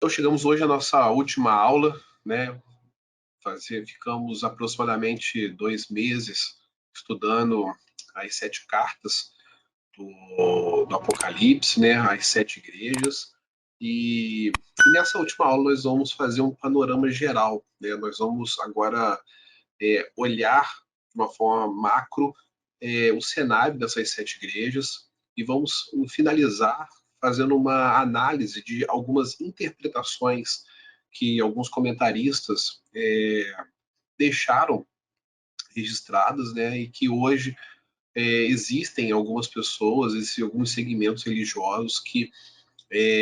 Então chegamos hoje à nossa última aula, né? Ficamos aproximadamente 2 meses estudando as 7 cartas do Apocalipse, né? As 7 igrejas. E nessa última aula nós vamos fazer um panorama geral, né? Nós vamos agora olhar de uma forma macro o cenário dessas 7 igrejas e vamos finalizar fazendo uma análise de algumas interpretações que alguns comentaristas deixaram registradas, né, e que hoje existem algumas pessoas, existem alguns segmentos religiosos que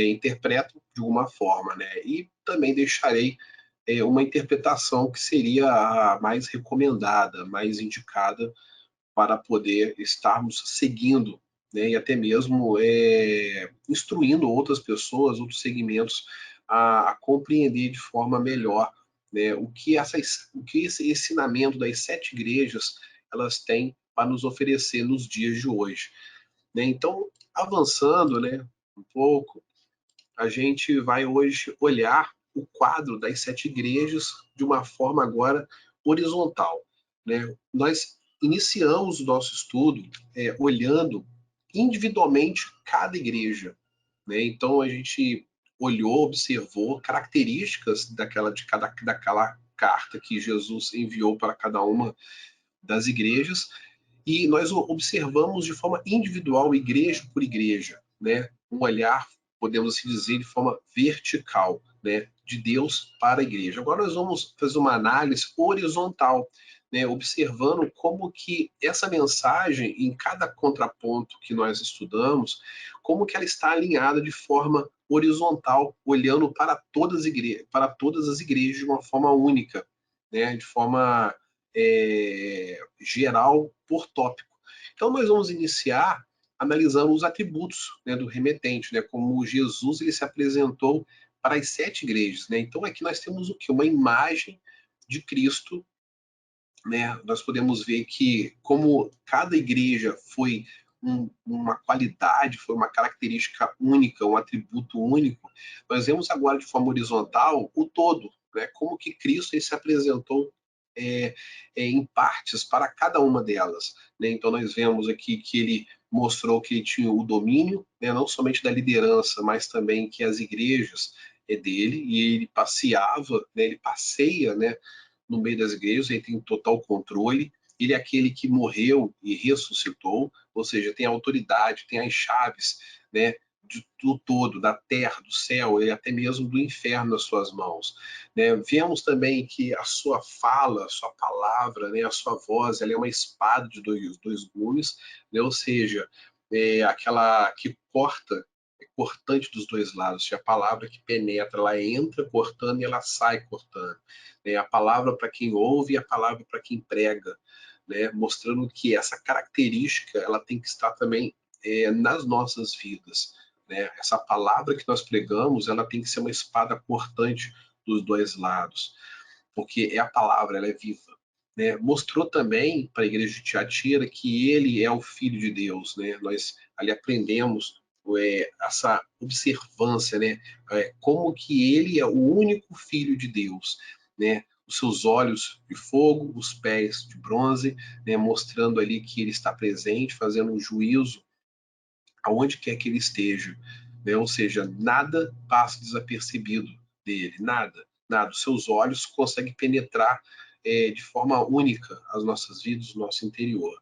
interpretam de alguma forma, né, e também deixarei uma interpretação que seria a mais recomendada, mais indicada para poder estarmos seguindo, né, e até mesmo instruindo outras pessoas, outros segmentos a compreender de forma melhor, né, o que esse ensinamento das 7 igrejas elas têm para nos oferecer nos dias de hoje, né? Então, avançando, né, um pouco, a gente vai hoje olhar o quadro das 7 igrejas de uma forma agora horizontal, né? Nós iniciamos o nosso estudo olhando individualmente cada igreja, né? Então a gente olhou, observou características daquela carta que Jesus enviou para cada uma das igrejas e nós observamos de forma individual, igreja por igreja, né? Um olhar, podemos assim dizer, de forma vertical, né? De Deus para a igreja. Agora nós vamos fazer uma análise horizontal, né? Observando como que essa mensagem, em cada contraponto que nós estudamos, como que ela está alinhada de forma horizontal, olhando para todas as igrejas de uma forma única, né? De forma geral por tópico. Então nós vamos iniciar analisando os atributos, né, do remetente, né, como Jesus ele se apresentou para as 7 igrejas, né? Então aqui nós temos o que? Uma imagem de Cristo, né? Nós podemos ver que como cada igreja foi uma qualidade, foi uma característica única, um atributo único, nós vemos agora de forma horizontal o todo, né? Como que Cristo ele se apresentou em partes para cada uma delas, né? Então nós vemos aqui que ele mostrou que ele tinha o domínio, né? Não somente da liderança, mas também que as igrejas é dele e ele passeava, né? Ele passeia, né, no meio das igrejas, ele tem total controle, ele é aquele que morreu e ressuscitou, ou seja, tem a autoridade, tem as chaves, né, do todo, da terra, do céu e até mesmo do inferno nas suas mãos, né? Vemos também que a sua fala, a sua palavra, né, a sua voz, ela é uma espada de dois gumes, né? Ou seja, aquela que corta, é cortante dos dois lados, é a palavra que penetra, ela entra cortando e ela sai cortando, né? A palavra para quem ouve e a palavra para quem prega, né? Mostrando que essa característica ela tem que estar também nas nossas vidas, né? Essa palavra que nós pregamos, ela tem que ser uma espada cortante dos dois lados, porque é a palavra, ela é viva, né? Mostrou também para a igreja de Tiatira que ele é o Filho de Deus, né? Nós ali aprendemos essa observância, né? Como que ele é o único Filho de Deus, né? Os seus olhos de fogo, os pés de bronze, né? Mostrando ali que ele está presente, fazendo um juízo aonde quer que ele esteja, né? Ou seja, nada passa desapercebido dele, nada, nada. Os seus olhos conseguem penetrar de forma única as nossas vidas, o nosso interior.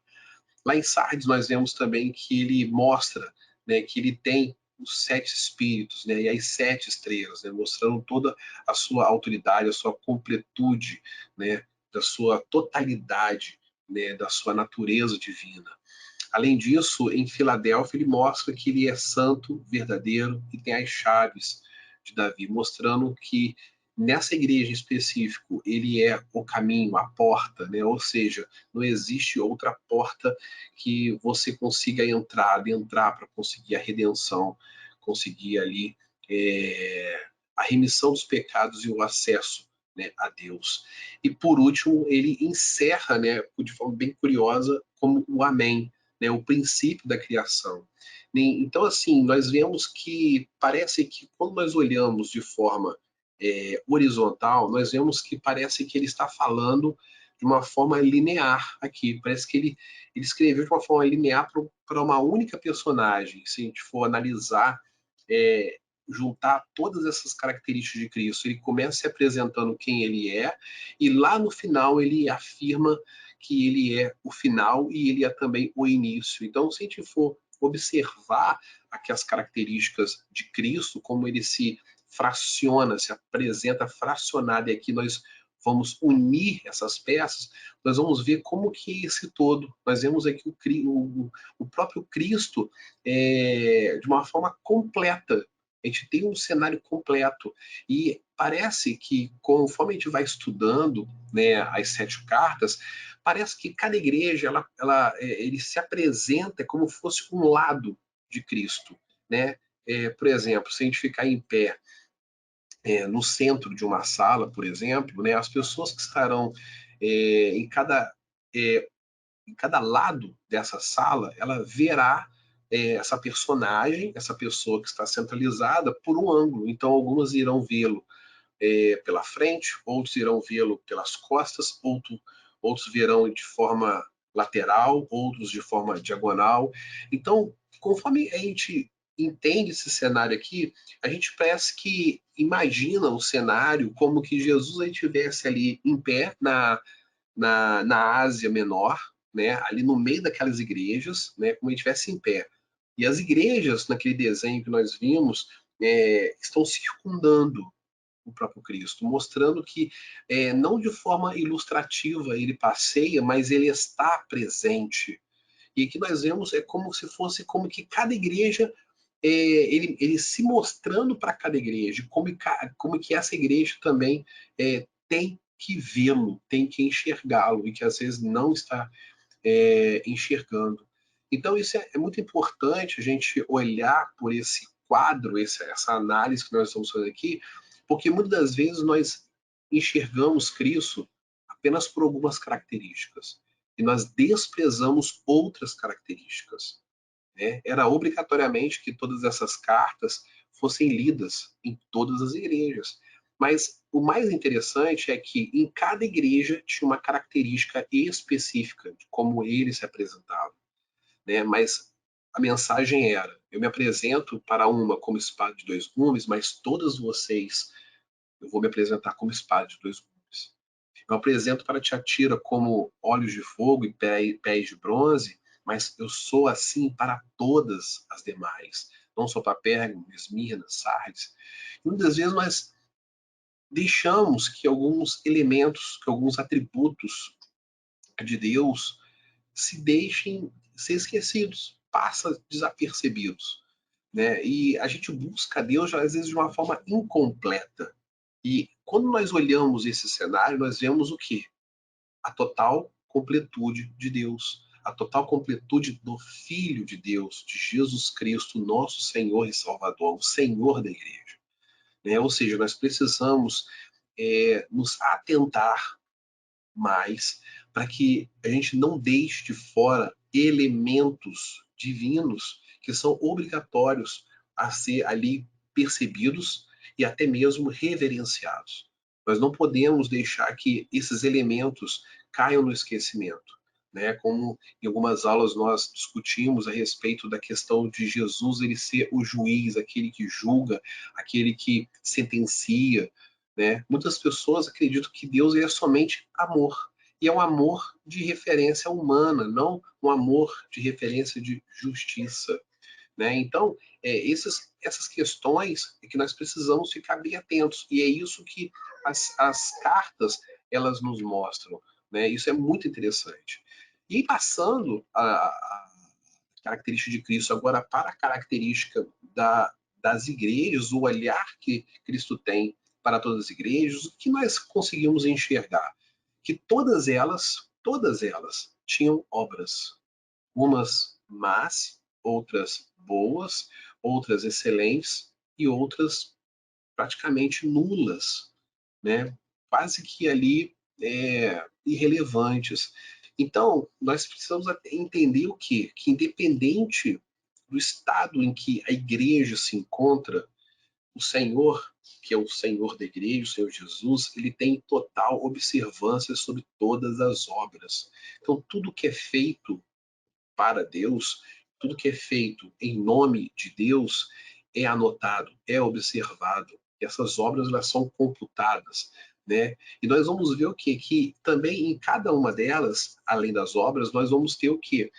Lá em Sardes nós vemos também que ele mostra, né, que ele tem os 7 espíritos, né, e as 7 estrelas, né, mostrando toda a sua autoridade, a sua completude, né, da sua totalidade, né, da sua natureza divina. Além disso, em Filadélfia, ele mostra que ele é santo, verdadeiro e tem as chaves de Davi, mostrando que nessa igreja em específico ele é o caminho, a porta, né? Ou seja, não existe outra porta que você consiga adentrar para conseguir a redenção, conseguir ali a remissão dos pecados e o acesso, né, a Deus. E por último, ele encerra, né, de forma bem curiosa, como o Amém, né, o princípio da criação. Então, assim, nós vemos que parece que quando nós olhamos de forma horizontal, nós vemos que parece que ele está falando de uma forma linear aqui. Parece que ele escreveu de uma forma linear para uma única personagem. Se a gente for analisar, juntar todas essas características de Cristo, ele começa se apresentando quem ele é, e lá no final ele afirma que ele é o final e ele é também o início. Então, se a gente for observar aqui as características de Cristo, como ele se fraciona, se apresenta fracionado, e aqui nós vamos unir essas peças, nós vamos ver como que é esse todo. Nós vemos aqui o próprio Cristo de uma forma completa. A gente tem um cenário completo. E parece que, conforme a gente vai estudando, né, as 7 cartas, parece que cada igreja ele se apresenta como fosse um lado de Cristo, né? Por exemplo, se a gente ficar em pé no centro de uma sala, por exemplo, né, as pessoas que estarão em é, em cada lado dessa sala, ela verá essa personagem, essa pessoa que está centralizada por um ângulo. Então, algumas irão vê-lo pela frente, outros irão vê-lo pelas costas, outros verão de forma lateral, outros de forma diagonal. Então, conforme a gente entende esse cenário aqui, a gente parece que imagina o cenário como que Jesus estivesse ali em pé na Ásia Menor, né, ali no meio daquelas igrejas, né, como ele estivesse em pé. E as igrejas, naquele desenho que nós vimos, estão circundando o próprio Cristo, mostrando que não de forma ilustrativa ele passeia, mas ele está presente. E aqui nós vemos como se fosse como que cada igreja ele se mostrando para cada igreja, como que essa igreja também tem que vê-lo, tem que enxergá-lo e que às vezes não está enxergando. Então isso é muito importante a gente olhar por esse quadro, essa análise que nós estamos fazendo aqui, porque muitas das vezes nós enxergamos Cristo apenas por algumas características e nós desprezamos outras características, né? Era obrigatoriamente que todas essas cartas fossem lidas em todas as igrejas. Mas o mais interessante é que em cada igreja tinha uma característica específica de como ele se apresentava, né? Mas a mensagem era: eu me apresento para uma como espada de dois gumes, mas todas vocês eu vou me apresentar como espada de dois gumes. Eu apresento para Tiatira como olhos de fogo e pés de bronze, mas eu sou assim para todas as demais. Não só para Pérgamo, Esmirna, Sardes. Muitas vezes nós deixamos que alguns elementos, que alguns atributos de Deus se deixem ser esquecidos, passam desapercebidos, né? E a gente busca Deus às vezes de uma forma incompleta. E quando nós olhamos esse cenário, nós vemos o quê? A total completude de Deus, a total completude do Filho de Deus, de Jesus Cristo, nosso Senhor e Salvador, o Senhor da igreja, né? Ou seja, nós precisamos nos atentar mais para que a gente não deixe de fora elementos divinos que são obrigatórios a ser ali percebidos e até mesmo reverenciados. Nós não podemos deixar que esses elementos caiam no esquecimento, né? Como em algumas aulas nós discutimos a respeito da questão de Jesus ele ser o juiz, aquele que julga, aquele que sentencia, né? Muitas pessoas acreditam que Deus é somente amor, e é um amor de referência humana, não um amor de referência de justiça, né? Então, essas questões é que nós precisamos ficar bem atentos, e é isso que as cartas elas nos mostram, né? Isso é muito interessante. E passando a característica de Cristo agora para a característica das igrejas, o olhar que Cristo tem para todas as igrejas, o que nós conseguimos enxergar? Que todas elas tinham obras, umas más, outras boas, outras excelentes e outras praticamente nulas, né? Quase que ali irrelevantes. Então, nós precisamos entender o quê? Que independente do estado em que a igreja se encontra, o Senhor, que é o Senhor da igreja, o Senhor Jesus, ele tem total observância sobre todas as obras. Então, tudo que é feito para Deus, tudo que é feito em nome de Deus é anotado, é observado. Essas obras elas são computadas, né? E nós vamos ver o quê? Que também em cada uma delas, além das obras, nós vamos ter o quê?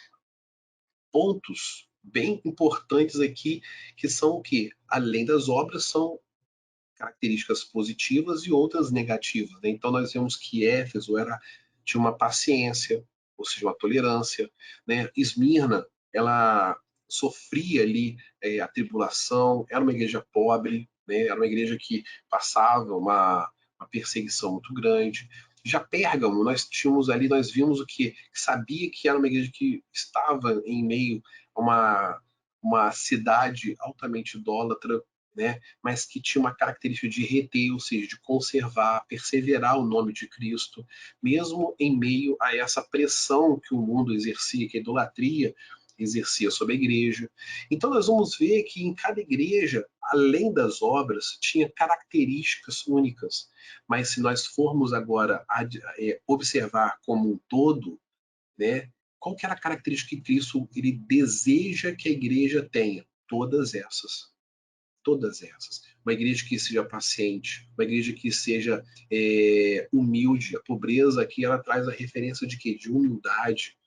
Pontos bem importantes aqui, que são o quê? Além das obras, são características positivas e outras negativas, né? Então nós vemos que Éfeso tinha uma paciência, ou seja, uma tolerância, né? Esmirna, ela sofria ali a tribulação, era uma igreja pobre, né? Era uma igreja que passava uma perseguição muito grande. Já Pérgamo, nós tínhamos ali, nós vimos o que sabia que era uma igreja que estava em meio a uma cidade altamente idólatra, né? Mas que tinha uma característica de reter, ou seja, de conservar, perseverar o nome de Cristo, mesmo em meio a essa pressão que o mundo exercia, que a idolatria exercia sobre a igreja. Então nós vamos ver que em cada igreja, além das obras, tinha características únicas. Mas se nós formos agora observar como um todo, né, qual que era a característica que Cristo ele deseja que a igreja tenha? Todas essas. Todas essas. Uma igreja que seja paciente, uma igreja que seja humilde. A pobreza aqui ela traz a referência de quê? De humildade,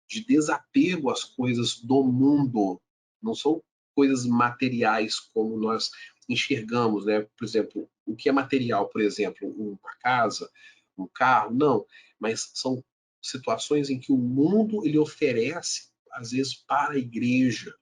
de desapego às coisas do mundo. Não são coisas materiais como nós enxergamos, né? Por exemplo, o que é material, por exemplo, uma casa, um carro, não. Mas são situações em que o mundo ele oferece, às vezes, para a igreja.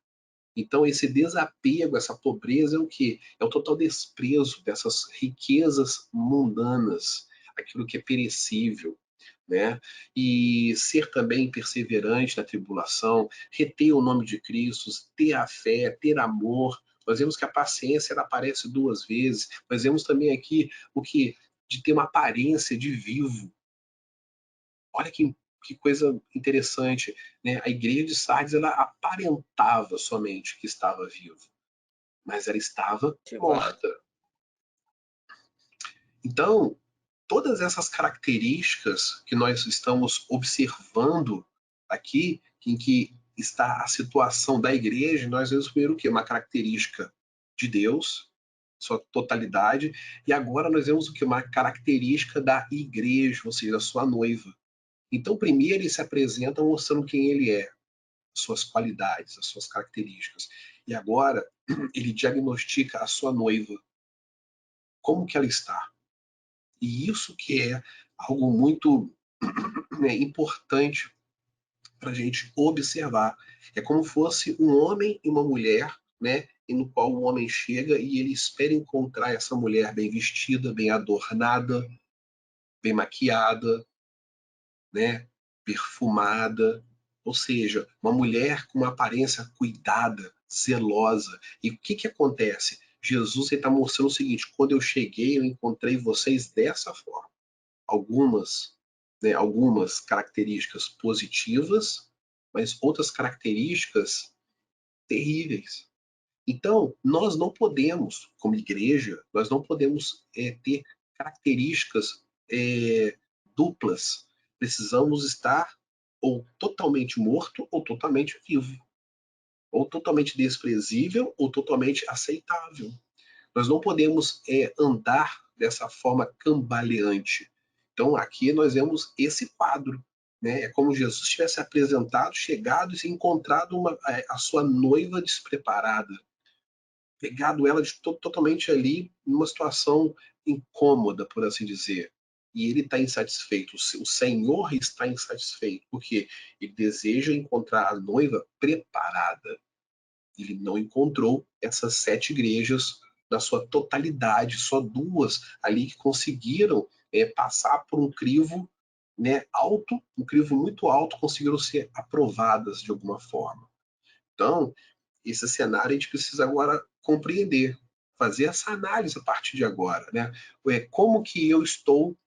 Então, esse desapego, essa pobreza é o quê? É o total desprezo dessas riquezas mundanas, aquilo que é perecível, né? E ser também perseverante na tribulação, reter o nome de Cristo, ter a fé, ter amor. Nós vemos que a paciência ela aparece duas vezes. Nós vemos também aqui o que de ter uma aparência de vivo. Olha que coisa interessante, né? A igreja de Sardes ela aparentava somente que estava viva, mas ela estava ativado. morta. Então, todas essas características que nós estamos observando aqui, em que está a situação da igreja, nós vemos primeiro o quê? Uma característica de Deus, sua totalidade, e agora nós vemos o que? Uma característica da igreja, ou seja, da sua noiva. Então, primeiro ele se apresenta mostrando quem ele é, as suas qualidades, as suas características. E agora ele diagnostica a sua noiva, como que ela está. E isso que é algo muito importante para a gente observar. É como fosse um homem e uma mulher, né, no qual o homem chega e ele espera encontrar essa mulher bem vestida, bem adornada, bem maquiada, né, perfumada, ou seja, uma mulher com uma aparência cuidada, zelosa. E o que que acontece? Jesus está mostrando o seguinte: quando eu cheguei, eu encontrei vocês dessa forma. Algumas, né, algumas características positivas, mas outras características terríveis. Então, nós não podemos, como igreja, nós não podemos ter características duplas. Precisamos estar ou totalmente morto ou totalmente vivo, ou totalmente desprezível ou totalmente aceitável. Nós não podemos andar dessa forma cambaleante. Então, aqui nós vemos esse quadro. Né? É como Jesus tivesse apresentado, chegado e encontrado a sua noiva despreparada, pegado ela totalmente ali numa situação incômoda, por assim dizer. E ele está insatisfeito, o Senhor está insatisfeito, porque ele deseja encontrar a noiva preparada. Ele não encontrou essas 7 igrejas na sua totalidade, só 2 ali que conseguiram passar por um crivo, né, alto, um crivo muito alto, conseguiram ser aprovadas de alguma forma. Então, esse cenário a gente precisa agora compreender, fazer essa análise a partir de agora, né? Como que eu estou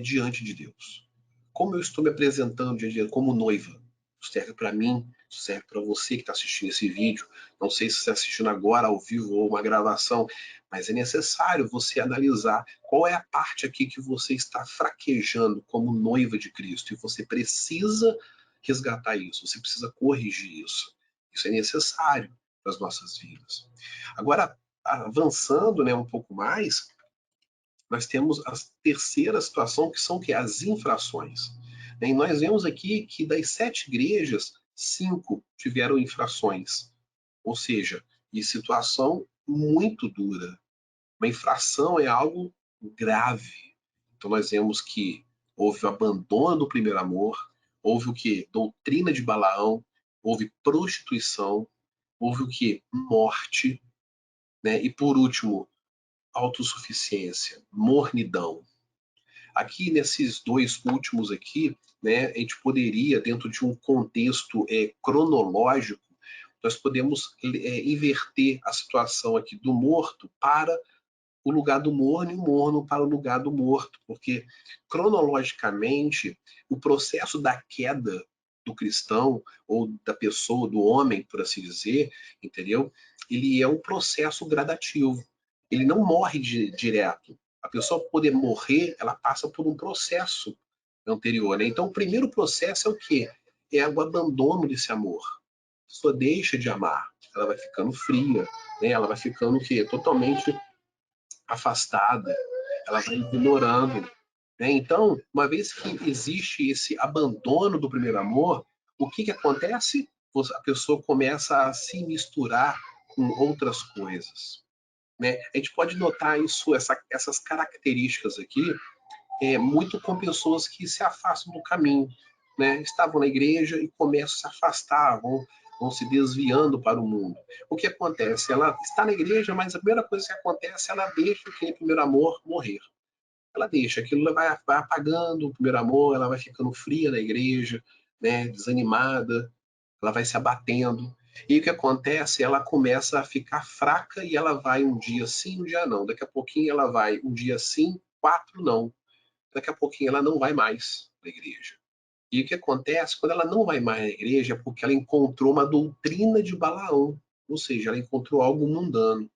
diante de Deus? como eu estou me apresentando dia a dia como noiva? Isso serve para mim, isso serve para você que está assistindo esse vídeo. Não sei se você está assistindo agora ao vivo ou uma gravação, mas é necessário você analisar qual é a parte aqui que você está fraquejando como noiva de Cristo. E você precisa resgatar isso, você precisa corrigir isso. Isso é necessário para as nossas vidas. Agora, avançando, né, um pouco mais, nós temos a terceira situação, que são que? As infrações. E nós vemos aqui que das 7 igrejas, 5 tiveram infrações, ou seja, em situação muito dura. Uma infração é algo grave. Então nós vemos que houve o abandono do primeiro amor, houve o que? Doutrina de Balaão, houve prostituição, houve o que? Morte, né? E por último, autossuficiência, mornidão. Aqui nesses dois últimos aqui, né, a gente poderia, dentro de um contexto cronológico, nós podemos inverter a situação aqui do morto para o lugar do morno e o morno para o lugar do morto, porque cronologicamente o processo da queda do cristão ou da pessoa, do homem, por assim dizer, entendeu? Ele é um processo gradativo. Ele não morre direto. A pessoa poder morrer, ela passa por um processo anterior, né? Então, o primeiro processo é o quê? É o abandono desse amor. A pessoa deixa de amar, ela vai ficando fria, né? Ela vai ficando o quê? Totalmente afastada, ela vai ignorando. Né? Então, uma vez que existe esse abandono do primeiro amor, o que acontece? A pessoa começa a se misturar com outras coisas. Né? A gente pode notar isso, essas características aqui, muito com pessoas que se afastam do caminho. Né? Estavam na igreja e começam a se afastar, vão se desviando para o mundo. O que acontece? Ela está na igreja, mas a primeira coisa que acontece, ela deixa aquele primeiro amor morrer. Ela deixa, aquilo vai apagando o primeiro amor, ela vai ficando fria na igreja, né? Desanimada, ela vai se abatendo. E o que acontece? Ela começa a ficar fraca e ela vai um dia sim, um dia não. Daqui a pouquinho ela vai um dia sim, 4 não. Daqui a pouquinho ela não vai mais para a igreja. E o que acontece? Quando ela não vai mais à igreja, é porque ela encontrou uma doutrina de Balaão, ou seja, ela encontrou algo mundano,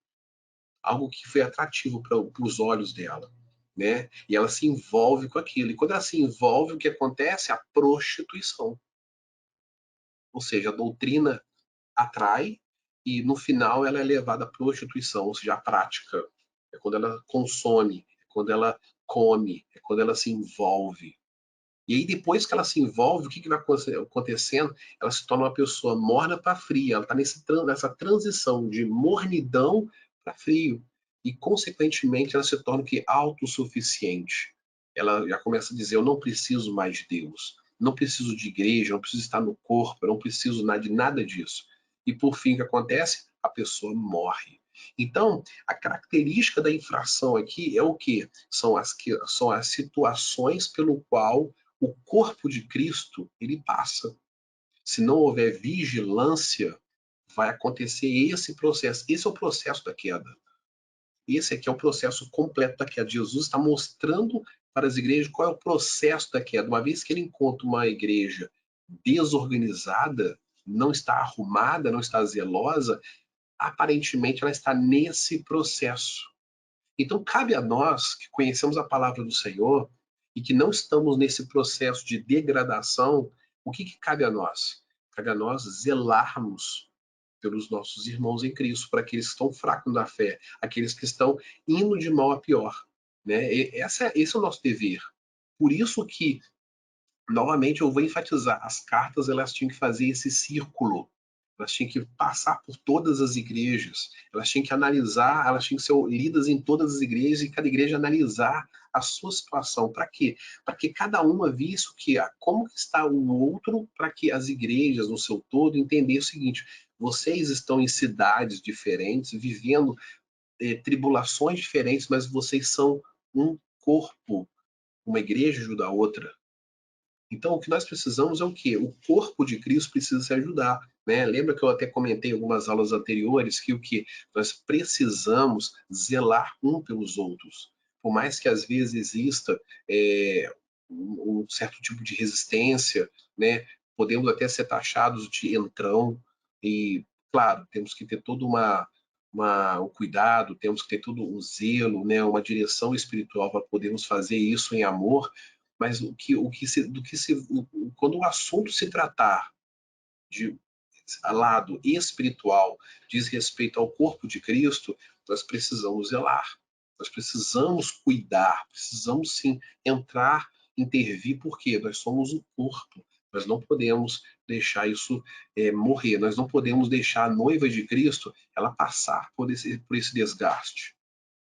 algo que foi atrativo para os olhos dela. Né? E ela se envolve com aquilo. E quando ela se envolve, o que acontece? A prostituição. Ou seja, a doutrina atrai e no final ela é levada à prostituição, ou seja, a prática. É quando ela consome, é quando ela come, é quando ela se envolve. E aí, depois que ela se envolve, o que vai acontecendo? Ela se torna uma pessoa morna para fria. Ela está nessa transição de mornidão para frio. E, consequentemente, ela se torna o que? Autossuficiente. Ela já começa a dizer: eu não preciso mais de Deus. Não preciso de igreja, não preciso estar no corpo, eu não preciso de nada disso. E, por fim, o que acontece? A pessoa morre. Então, a característica da infração aqui é o quê? São as situações pelo qual o corpo de Cristo ele passa. Se não houver vigilância, vai acontecer esse processo. Esse é o processo da queda. Esse aqui é o processo completo da queda. Jesus está mostrando para as igrejas qual é o processo da queda. Uma vez que ele encontra uma igreja desorganizada, não está arrumada, não está zelosa, aparentemente ela está nesse processo. Então, cabe a nós que conhecemos a palavra do Senhor e que não estamos nesse processo de degradação, o que cabe a nós? Cabe a nós zelarmos pelos nossos irmãos em Cristo, para aqueles que estão fracos na fé, aqueles que estão indo de mal a pior. Né? Esse é o nosso dever. Por isso que, novamente, eu vou enfatizar, as cartas elas tinham que fazer esse círculo, elas tinham que passar por todas as igrejas, elas tinham que analisar, elas tinham que ser lidas em todas as igrejas e cada igreja analisar a sua situação. Para quê? Para que cada uma visse como está o outro, para que as igrejas no seu todo entendam o seguinte: vocês estão em cidades diferentes, vivendo tribulações diferentes, mas vocês são um corpo, uma igreja ajuda a outra. Então, o que nós precisamos é o quê? O corpo de Cristo precisa se ajudar. Né? Lembra que eu até comentei em algumas aulas anteriores que o que nós precisamos zelar um pelos outros. Por mais que às vezes exista um certo tipo de resistência, né? Podemos até ser taxados de entrão e, claro, temos que ter todo um cuidado, temos que ter todo um zelo, né? Uma direção espiritual para podermos fazer isso em amor, mas quando o assunto se tratar de lado espiritual diz respeito ao corpo de Cristo, nós precisamos zelar, nós precisamos cuidar, precisamos sim entrar, intervir, porque nós somos o corpo. Nós não podemos deixar isso morrer, nós não podemos deixar a noiva de Cristo ela passar por esse desgaste.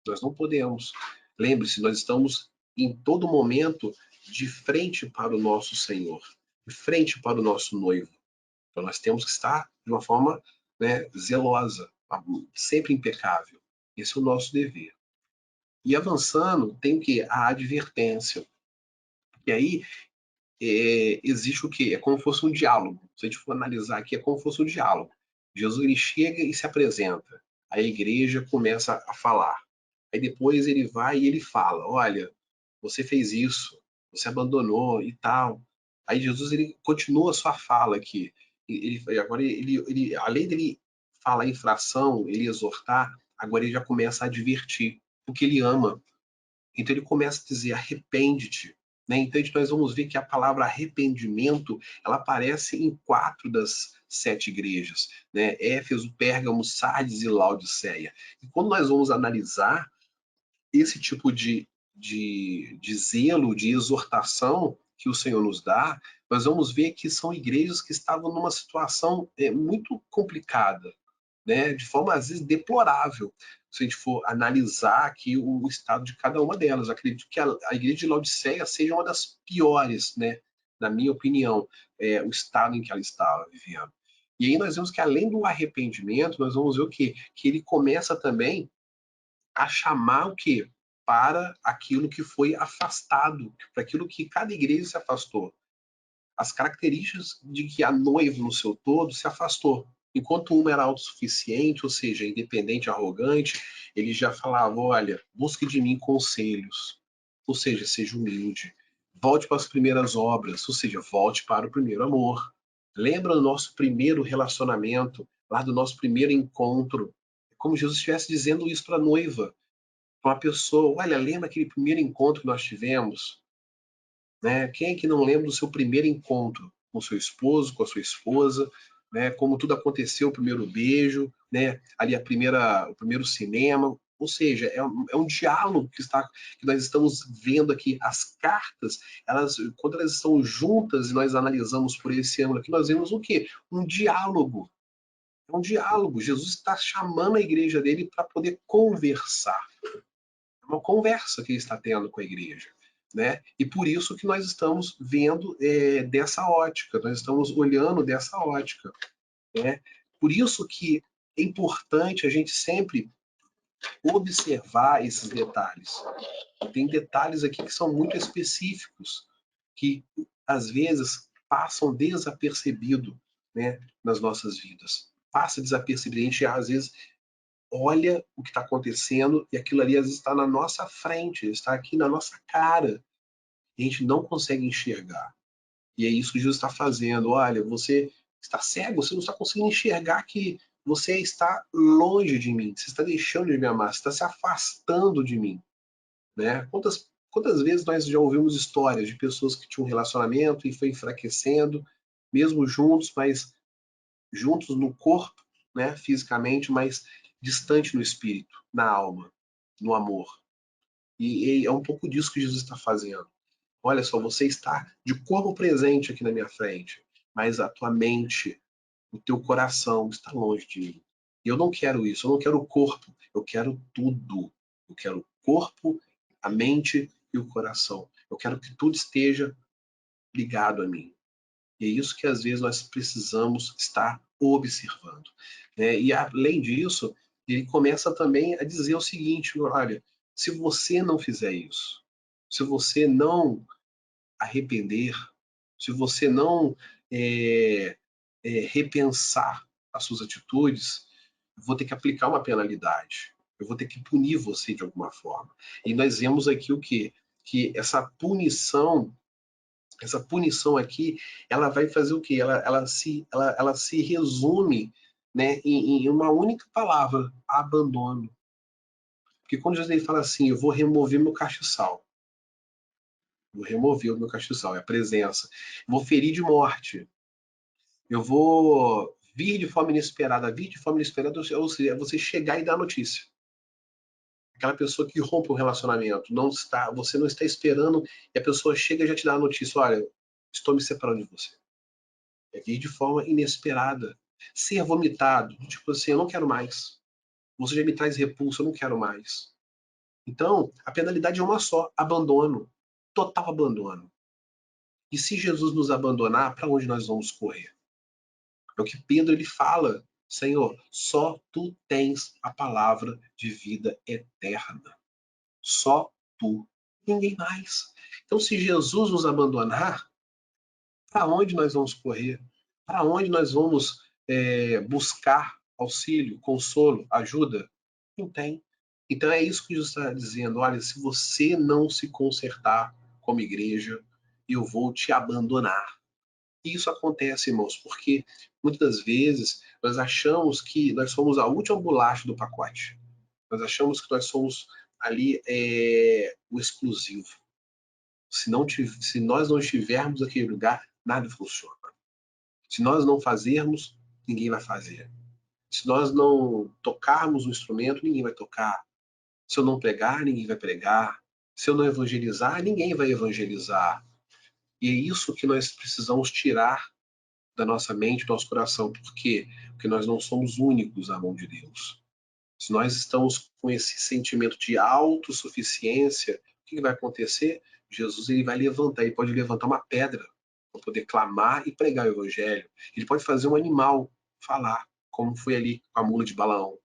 Nós não podemos. Lembre-se, nós estamos em todo momento de frente para o nosso Senhor, de frente para o nosso noivo. Então nós temos que estar de uma forma, né, zelosa, sempre impecável. Esse é o nosso dever. E avançando, tem o quê? A advertência. E aí existe o quê? É como se fosse um diálogo. Se a gente for analisar aqui, é como se fosse um diálogo. Jesus ele chega e se apresenta. A igreja começa a falar. Aí depois ele vai e ele fala: olha, você fez isso, você abandonou e tal. Aí Jesus ele continua a sua fala aqui. Agora além dele falar infração, ele exortar, agora ele já começa a advertir, porque ele ama. Então ele começa a dizer: arrepende-te. Né? Então nós vamos ver que a palavra arrependimento ela aparece em 4 das 7 igrejas, né? Éfeso, Pérgamo, Sardes e Laodiceia. E quando nós vamos analisar esse tipo de zelo, de exortação que o Senhor nos dá, nós vamos ver que são igrejas que estavam numa situação muito complicada, né, de forma às vezes deplorável, se a gente for analisar aqui o estado de cada uma delas. Acredito que a igreja de Laodiceia seja uma das piores, né, na minha opinião, o estado em que ela estava vivendo. E aí nós vemos que além do arrependimento, nós vamos ver o quê? Que ele começa também a chamar o quê? Para aquilo que foi afastado, para aquilo que cada igreja se afastou. As características de que a noiva no seu todo se afastou. Enquanto uma era autossuficiente, ou seja, independente, arrogante, ele já falava: olha, busque de mim conselhos, ou seja, seja humilde. Volte para as primeiras obras, ou seja, volte para o primeiro amor. Lembra do nosso primeiro relacionamento, lá do nosso primeiro encontro. É como Jesus estivesse dizendo isso para a noiva, para uma pessoa: olha, lembra aquele primeiro encontro que nós tivemos? Né? Quem é que não lembra do seu primeiro encontro com seu esposo, com a sua esposa, né? Como tudo aconteceu, o primeiro beijo, né? Ali o primeiro cinema, ou seja, é um diálogo que nós estamos vendo aqui. As cartas, quando elas estão juntas e nós analisamos por esse ângulo aqui, nós vemos o quê? Um diálogo. É um diálogo. Jesus está chamando a igreja dele para poder conversar. É uma conversa que ele está tendo com a igreja. Né? E por isso que nós estamos vendo dessa ótica, nós estamos olhando dessa ótica. Né? Por isso que é importante a gente sempre observar esses detalhes. Tem detalhes aqui que são muito específicos, que às vezes passam desapercebido, né, nas nossas vidas. Passa desapercebido, a gente às vezes olha o que está acontecendo e aquilo ali às vezes está na nossa frente, está aqui na nossa cara. A gente não consegue enxergar. E é isso que Jesus está fazendo. Olha, você está cego, você não está conseguindo enxergar que você está longe de mim, você está deixando de me amar, você está se afastando de mim. Né? Quantas vezes nós já ouvimos histórias de pessoas que tinham um relacionamento e foi enfraquecendo, mesmo juntos, mas juntos no corpo, né, fisicamente, mas distante no espírito, na alma, no amor. E é um pouco disso que Jesus está fazendo. Olha só, você está de corpo presente aqui na minha frente, mas a tua mente, o teu coração está longe de mim. E eu não quero isso, eu não quero o corpo, eu quero tudo. Eu quero o corpo, a mente e o coração. Eu quero que tudo esteja ligado a mim. E é isso que às vezes nós precisamos estar observando. Né? E além disso, ele começa também a dizer o seguinte: olha, se você não fizer isso, se você não arrepender, se você não repensar as suas atitudes, eu vou ter que aplicar uma penalidade. Eu vou ter que punir você de alguma forma. E nós vemos aqui o quê? Que essa punição Essa punição aqui, ela vai fazer o quê? Ela se resume, né, em uma única palavra: abandono. Porque quando Jesus ele fala assim, eu vou remover meu castiçal, vou remover o meu castiçal, é a presença, vou ferir de morte, eu vou vir de forma inesperada, ou seja, você chegar e dar notícia. Aquela pessoa que rompe o relacionamento, você não está esperando e a pessoa chega e já te dá a notícia: olha, estou me separando de você. É vir de forma inesperada. Ser vomitado, tipo assim, eu não quero mais. Você já me traz repulso, eu não quero mais. Então, a penalidade é uma só: abandono. Total abandono. E se Jesus nos abandonar, para onde nós vamos correr? É o que Pedro ele fala: Senhor, só tu tens a palavra de vida eterna. Só tu. Ninguém mais. Então, se Jesus nos abandonar, para onde nós vamos correr? Para onde nós vamos buscar auxílio, consolo, ajuda? Não tem. Então é isso que Jesus está dizendo: olha, se você não se consertar como igreja, eu vou te abandonar. E isso acontece, irmãos, porque muitas vezes nós achamos que nós somos a última bolacha do pacote. Nós achamos que nós somos ali o exclusivo. Se nós não estivermos naquele lugar, nada funciona. Se nós não fazermos, ninguém vai fazer. Se nós não tocarmos o instrumento, ninguém vai tocar. Se eu não pregar, ninguém vai pregar. Se eu não evangelizar, ninguém vai evangelizar. E é isso que nós precisamos tirar da nossa mente, do nosso coração. Por quê? Porque nós não somos únicos na mão de Deus. Se nós estamos com esse sentimento de autossuficiência, o que vai acontecer? Jesus ele vai levantar, ele pode levantar uma pedra para poder clamar e pregar o evangelho. Ele pode fazer um animal falar, como foi ali com a mula de Balaão.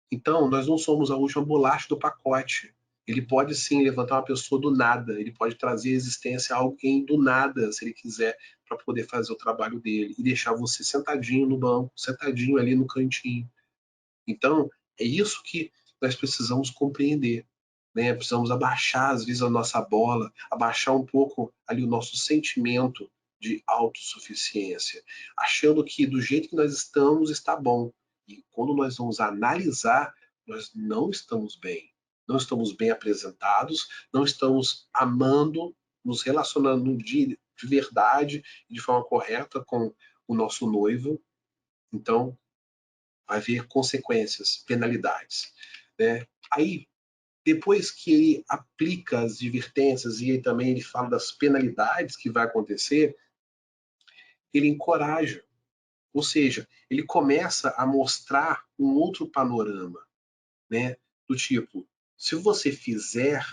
Então, nós não somos a última bolacha do pacote. Ele pode sim levantar uma pessoa do nada, ele pode trazer à existência alguém do nada, se ele quiser, para poder fazer o trabalho dele e deixar você sentadinho no banco, sentadinho ali no cantinho. Então, é isso que nós precisamos compreender, né? Precisamos abaixar, às vezes, a nossa bola, abaixar um pouco ali o nosso sentimento de autossuficiência, achando que do jeito que nós estamos está bom. E quando nós vamos analisar, nós não estamos bem. Não estamos bem apresentados, não estamos amando, nos relacionando de verdade e de forma correta com o nosso noivo. Então, vai haver consequências, penalidades, né? Aí, depois que ele aplica as advertências e também ele fala das penalidades que vai acontecer, ele encoraja, ou seja, ele começa a mostrar um outro panorama, né? Do tipo, se você fizer,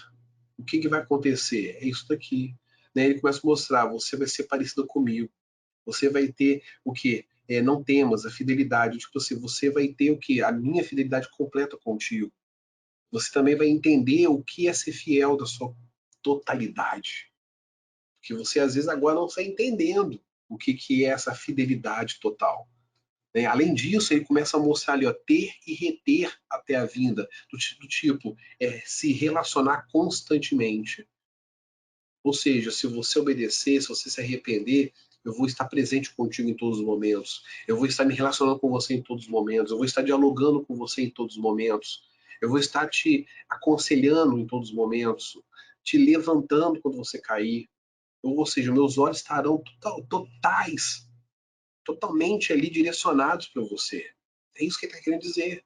o que vai acontecer? É isso daqui. Né? Ele começa a mostrar, você vai ser parecido comigo, você vai ter o quê? Não temas a fidelidade, tipo assim, você vai ter o quê? A minha fidelidade completa contigo. Você também vai entender o que é ser fiel da sua totalidade. Porque você às vezes agora não está entendendo o que é essa fidelidade total. Né? Além disso, ele começa a mostrar ali, ó, ter e reter até a vinda, do tipo, se relacionar constantemente. Ou seja, se você obedecer, se você se arrepender, eu vou estar presente contigo em todos os momentos. Eu vou estar me relacionando com você em todos os momentos. Eu vou estar dialogando com você em todos os momentos. Eu vou estar te aconselhando em todos os momentos, te levantando quando você cair. Ou seja, meus olhos estarão totalmente ali direcionados para você. É isso que ele está querendo dizer.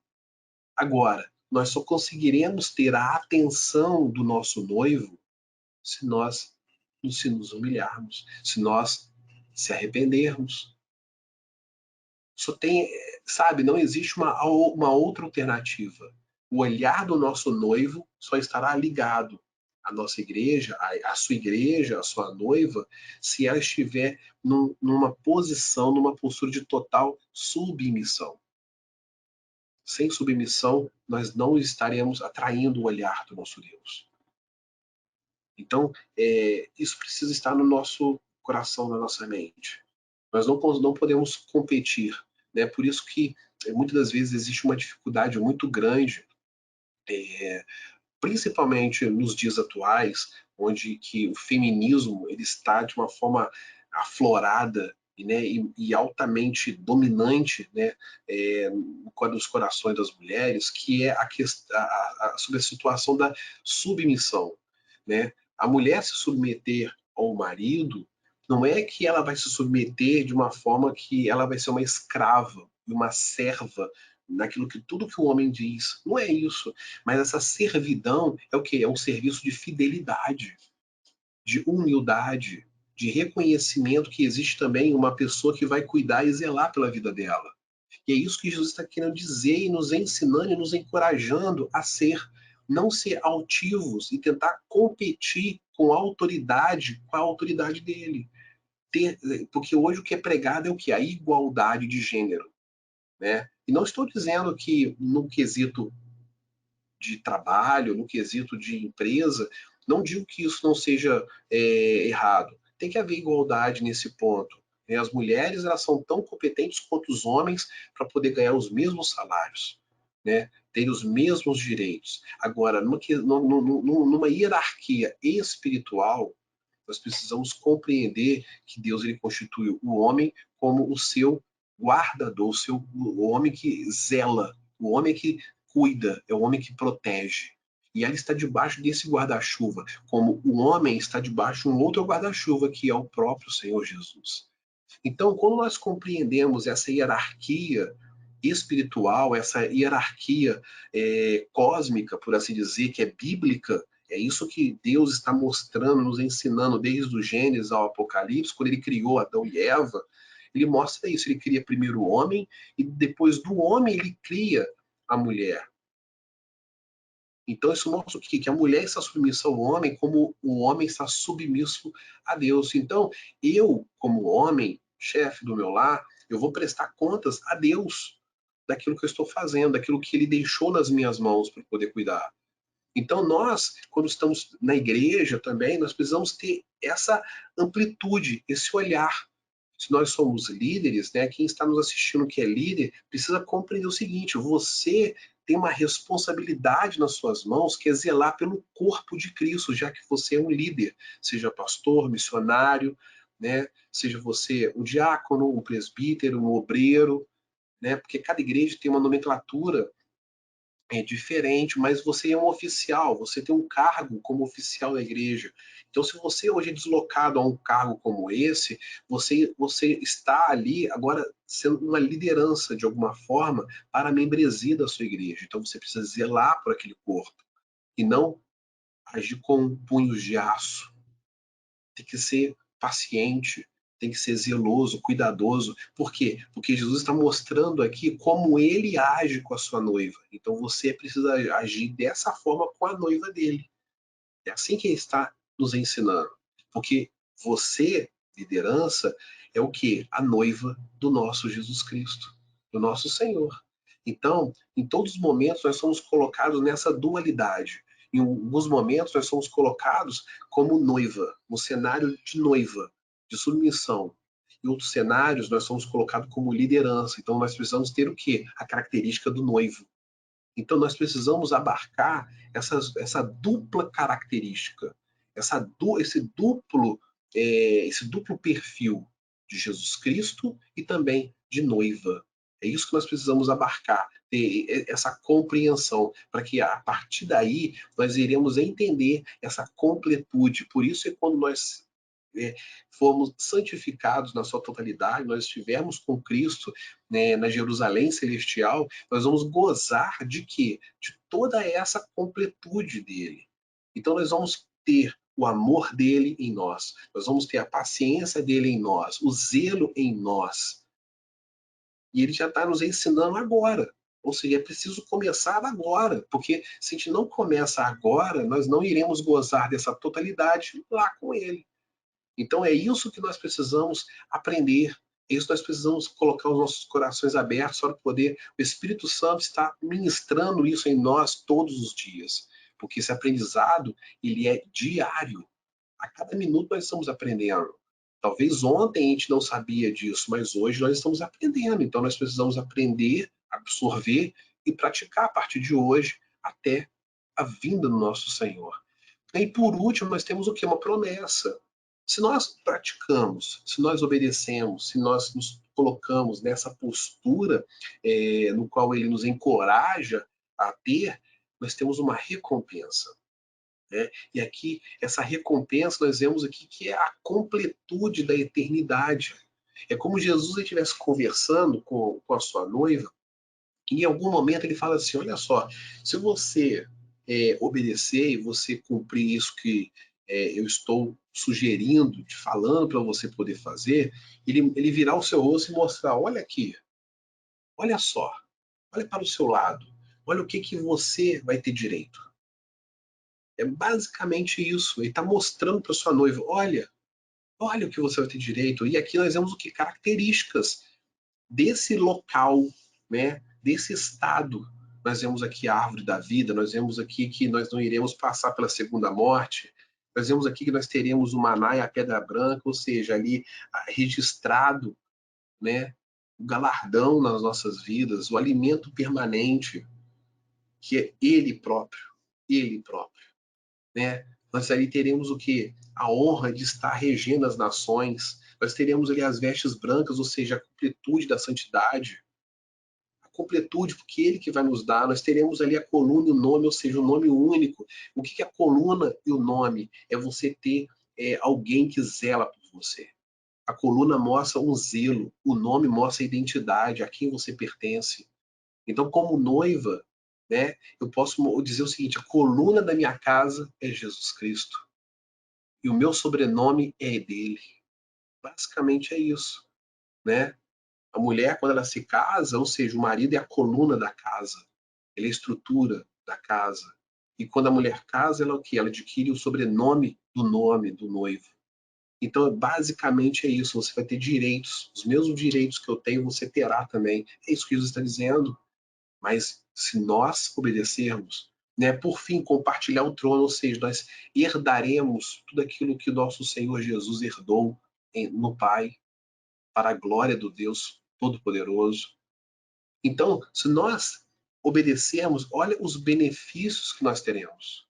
Agora, nós só conseguiremos ter a atenção do nosso noivo se nos humilharmos, se nós se arrependermos. Só tem, sabe, não existe uma outra alternativa. O olhar do nosso noivo só estará ligado à nossa igreja, à sua igreja, à sua noiva, se ela estiver numa posição, numa postura de total submissão. Sem submissão, nós não estaremos atraindo o olhar do nosso Deus. Então, isso precisa estar no nosso coração, na nossa mente. Nós não podemos competir, né? Por isso que muitas das vezes existe uma dificuldade muito grande principalmente nos dias atuais, onde que o feminismo ele está de uma forma aflorada e altamente dominante, né, nos corações das mulheres, que é sobre a situação da submissão, né? A mulher se submeter ao marido não é que ela vai se submeter de uma forma que ela vai ser uma escrava, uma serva, naquilo que tudo que o homem diz. Não é isso. Mas essa servidão é o quê? É um serviço de fidelidade, de humildade, de reconhecimento que existe também uma pessoa que vai cuidar e zelar pela vida dela. E é isso que Jesus está querendo dizer e nos ensinando e nos encorajando a ser, não ser altivos e tentar competir com a autoridade dele. Porque hoje o que é pregado é o que? A igualdade de gênero, né? E não estou dizendo que no quesito de trabalho, no quesito de empresa, não digo que isso não seja errado. Tem que haver igualdade nesse ponto. Né? As mulheres elas são tão competentes quanto os homens para poder ganhar os mesmos salários, né? Ter os mesmos direitos. Agora, numa hierarquia espiritual, nós precisamos compreender que Deus ele constitui o homem como o seu guardador, o homem que zela, o homem que cuida, é o homem que protege. E ele está debaixo desse guarda-chuva, como o homem está debaixo de um outro guarda-chuva, que é o próprio Senhor Jesus. Então, quando nós compreendemos essa hierarquia espiritual, essa hierarquia cósmica, por assim dizer, que é bíblica, é isso que Deus está mostrando, nos ensinando desde o Gênesis ao Apocalipse, quando ele criou Adão e Eva, ele mostra isso, ele cria primeiro o homem e depois do homem ele cria a mulher. Então isso mostra o quê? Que a mulher está submissa ao homem como o homem está submisso a Deus. Então eu, como homem, chefe do meu lar, eu vou prestar contas a Deus daquilo que eu estou fazendo, daquilo que ele deixou nas minhas mãos para poder cuidar. Então nós, quando estamos na igreja também, nós precisamos ter essa amplitude, esse olhar. Se nós somos líderes, né, quem está nos assistindo que é líder, precisa compreender o seguinte: você tem uma responsabilidade nas suas mãos que é zelar pelo corpo de Cristo, já que você é um líder, seja pastor, missionário, né, seja você um diácono, um presbítero, um obreiro, né, porque cada igreja tem uma nomenclatura diferente, mas você é um oficial, você tem um cargo como oficial da igreja. Então, se você hoje é deslocado a um cargo como esse, você está ali agora sendo uma liderança de alguma forma para a membresia da sua igreja. Então, você precisa zelar por aquele corpo e não agir com punhos de aço. Tem que ser paciente, tem que ser zeloso, cuidadoso. Por quê? Porque Jesus está mostrando aqui como ele age com a sua noiva. Então você precisa agir dessa forma com a noiva dele. É assim que ele está nos ensinando. Porque você, liderança, é o que? A noiva do nosso Jesus Cristo, do nosso Senhor. Então, em todos os momentos, nós somos colocados nessa dualidade. Em alguns momentos, nós somos colocados como noiva, no cenário de noiva, de submissão. Em outros cenários, nós somos colocados como liderança. Então, nós precisamos ter o quê? A característica do noivo. Então, nós precisamos abarcar essa dupla característica, esse duplo perfil de Jesus Cristo e também de noiva. É isso que nós precisamos abarcar, ter essa compreensão, para que a partir daí nós iremos entender essa completude. Por isso é quando nós fomos santificados na sua totalidade, nós estivermos com Cristo, né, na Jerusalém celestial, nós vamos gozar de quê? De toda essa completude dele. Então nós vamos ter o amor dele em nós vamos ter a paciência dele em nós, o zelo em nós. E ele já está nos ensinando agora. Ou seja, é preciso começar agora, porque se a gente não começa agora, nós não iremos gozar dessa totalidade lá com ele. Então é isso que nós precisamos aprender, é isso que nós precisamos colocar os nossos corações abertos para poder o Espírito Santo estar ministrando isso em nós todos os dias, porque esse aprendizado ele é diário. A cada minuto nós estamos aprendendo. Talvez ontem a gente não sabia disso, mas hoje nós estamos aprendendo. Então nós precisamos aprender, absorver e praticar a partir de hoje até a vinda do nosso Senhor. E por último, nós temos o que? Uma promessa. Se nós praticamos, se nós obedecemos, se nós nos colocamos nessa postura no qual ele nos encoraja a ter, nós temos uma recompensa. Né? E aqui, essa recompensa, nós vemos aqui que é a completude da eternidade. É como Jesus estivesse conversando com a sua noiva, e em algum momento ele fala assim, olha só, se você obedecer e você cumprir isso que eu estou sugerindo, te falando para você poder fazer, ele virar o seu rosto e mostrar, olha aqui, olha só, olha para o seu lado, olha o que você vai ter direito. É basicamente isso, ele está mostrando para sua noiva, olha o que você vai ter direito. E aqui nós vemos o que? Características desse local, né? Desse estado. Nós vemos aqui a árvore da vida, nós vemos aqui que nós não iremos passar pela segunda morte, nós vemos aqui que nós teremos o maná e a pedra branca, ou seja, ali registrado, né? O galardão nas nossas vidas, o alimento permanente, que é Ele próprio, né? Nós ali teremos o que? A honra de estar regendo as nações. Nós teremos ali as vestes brancas, ou seja, a completude da santidade. A completude, porque Ele que vai nos dar. Nós teremos ali a coluna e o nome, ou seja, o nome único. O que é a coluna e o nome? É você ter alguém que zela por você. A coluna mostra um zelo, o nome mostra a identidade, a quem você pertence. Então, como noiva, né, eu posso dizer o seguinte: a coluna da minha casa é Jesus Cristo e o meu sobrenome é dele. Basicamente é isso, né? A mulher, quando ela se casa, ou seja, o marido é a coluna da casa, ele é a estrutura da casa. E quando a mulher casa, ela é o quê? Ela adquire o sobrenome do nome do noivo. Então, basicamente é isso. Você vai ter direitos, os mesmos direitos que eu tenho, você terá também. É isso que Jesus está dizendo. Mas se nós obedecermos, né, por fim, compartilhar o trono, ou seja, nós herdaremos tudo aquilo que o nosso Senhor Jesus herdou no Pai, para a glória do Deus Todo-Poderoso. Então, se nós obedecermos, olha os benefícios que nós teremos.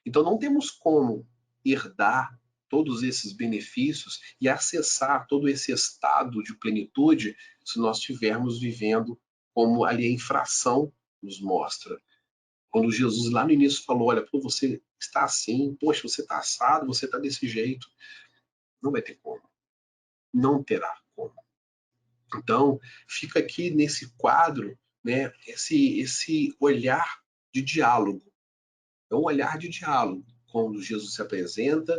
Então, não temos como herdar todos esses benefícios e acessar todo esse estado de plenitude se nós estivermos vivendo como ali a infração nos mostra. Quando Jesus lá no início falou, olha, pô, você está assim, poxa, você está assado, você está desse jeito, não vai ter como, não terá como. Então, fica aqui nesse quadro, né, esse olhar de diálogo. É um olhar de diálogo. Quando Jesus se apresenta,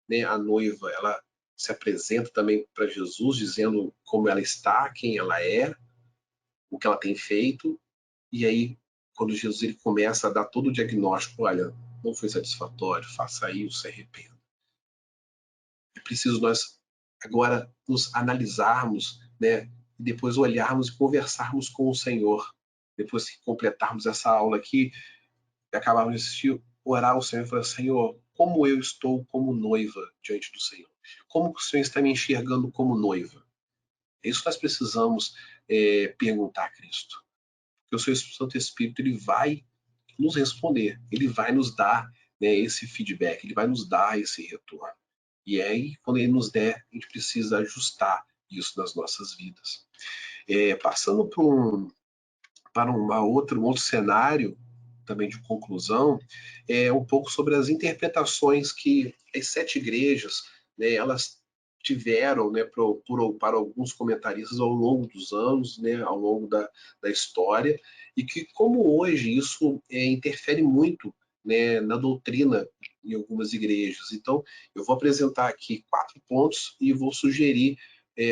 né, a noiva, ela se apresenta também para Jesus, dizendo como ela está, quem ela é, o que ela tem feito. E aí, quando Jesus ele começa a dar todo o diagnóstico, olha, não foi satisfatório, faça isso, se arrependa. É preciso nós agora nos analisarmos, né, e depois olharmos e conversarmos com o Senhor. Depois que completarmos essa aula aqui, e acabarmos de assistir, orar ao Senhor e falar, Senhor, como eu estou como noiva diante do Senhor? Como o Senhor está me enxergando como noiva? É isso que nós precisamos perguntar a Cristo. Porque o seu Santo Espírito ele vai nos responder, ele vai nos dar, né, esse feedback, ele vai nos dar esse retorno. E aí, quando ele nos der, a gente precisa ajustar isso nas nossas vidas. Passando para um outro cenário, também de conclusão, um pouco sobre as interpretações que as 7 igrejas, né, elas tiveram, né, para alguns comentaristas ao longo dos anos, né, ao longo da história, e que como hoje isso interfere muito, né, na doutrina em algumas igrejas. Então, eu vou apresentar aqui 4 pontos e vou sugerir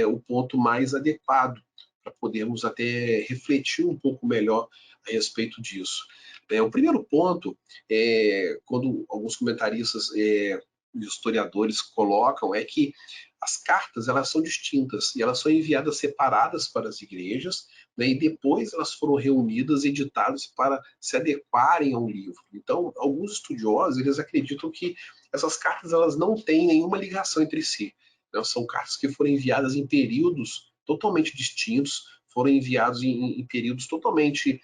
o ponto mais adequado para podermos até refletir um pouco melhor a respeito disso. O primeiro ponto, quando alguns comentaristas e historiadores colocam, é que as cartas elas são distintas e elas são enviadas separadas para as igrejas, né, e depois elas foram reunidas e editadas para se adequarem a um livro. Então, alguns estudiosos eles acreditam que essas cartas elas não têm nenhuma ligação entre si. Né? São cartas que foram enviadas em períodos totalmente distintos, foram enviados em períodos totalmente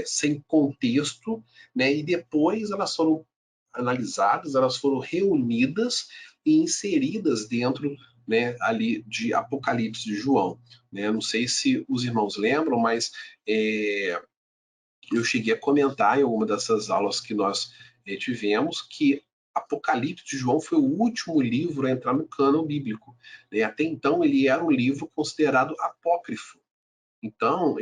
sem contexto, né? E depois elas foram analisadas, elas foram reunidas e inseridas dentro, né, ali de Apocalipse de João. Né? Não sei se os irmãos lembram, mas eu cheguei a comentar em alguma dessas aulas que nós tivemos que Apocalipse de João foi o último livro a entrar no cânon bíblico. Né? Até então ele era um livro considerado apócrifo. Então,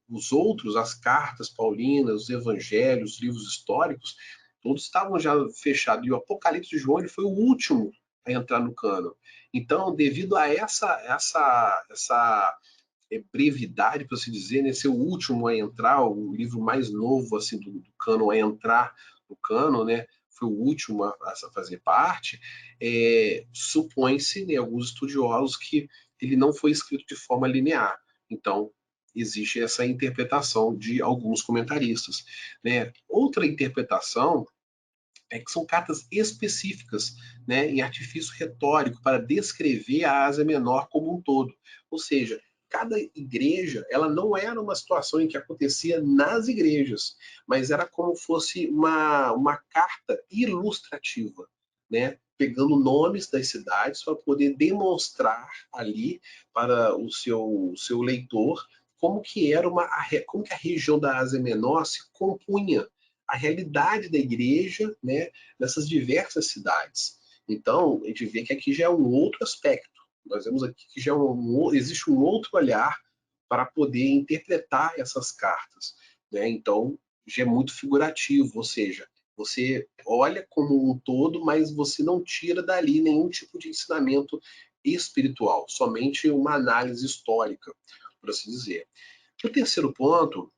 os outros, as cartas paulinas, os evangelhos, os livros históricos, todos estavam já fechados. E o Apocalipse de João ele foi o último a entrar no cânon. Então, devido a essa brevidade, para se dizer, né, ser o último a entrar, o livro mais novo assim do cânon a entrar no cânon, né, foi o último a fazer parte, supõe-se, né, alguns estudiosos, que ele não foi escrito de forma linear. Então, existe essa interpretação de alguns comentaristas. Né? Outra interpretação é que são cartas específicas, né, em artifício retórico para descrever a Ásia Menor como um todo. Ou seja, cada igreja, ela não era uma situação em que acontecia nas igrejas, mas era como fosse uma carta ilustrativa, né, pegando nomes das cidades para poder demonstrar ali para o seu leitor como que era como que a região da Ásia Menor se compunha a realidade da igreja, né, nessas diversas cidades. Então, a gente vê que aqui já é um outro aspecto. Nós vemos aqui que já existe um outro olhar para poder interpretar essas cartas. Né? Então, já é muito figurativo, ou seja, você olha como um todo, mas você não tira dali nenhum tipo de ensinamento espiritual, somente uma análise histórica, por assim dizer. O terceiro ponto,